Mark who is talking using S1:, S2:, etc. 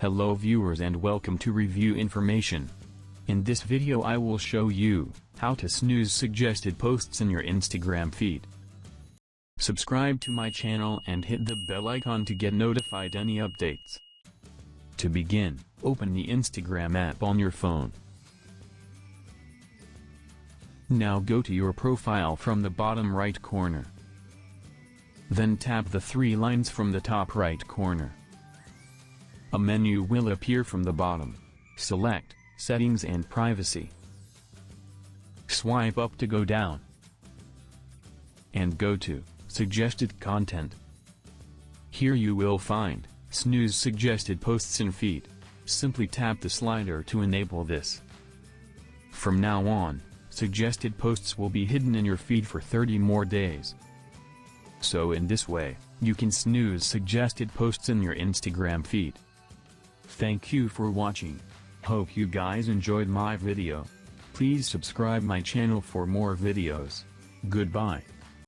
S1: Hello viewers and welcome to Review Information. In this video I will show you how to snooze suggested posts in your Instagram feed. Subscribe to my channel and hit the bell icon to get notified any updates. To begin, open the Instagram app on your phone. Now go to your profile from the bottom right corner. Then tap the three lines from the top right corner. A menu will appear from the bottom. Select Settings and Privacy. Swipe up to go down. And go to Suggested Content. Here you will find Snooze Suggested Posts in Feed. Simply tap the slider to enable this. From now on, suggested posts will be hidden in your feed for 30 more days. So in this way, you can snooze suggested posts in your Instagram feed. Thank you for watching. Hope you guys enjoyed my video. Please subscribe my channel for more videos. Goodbye.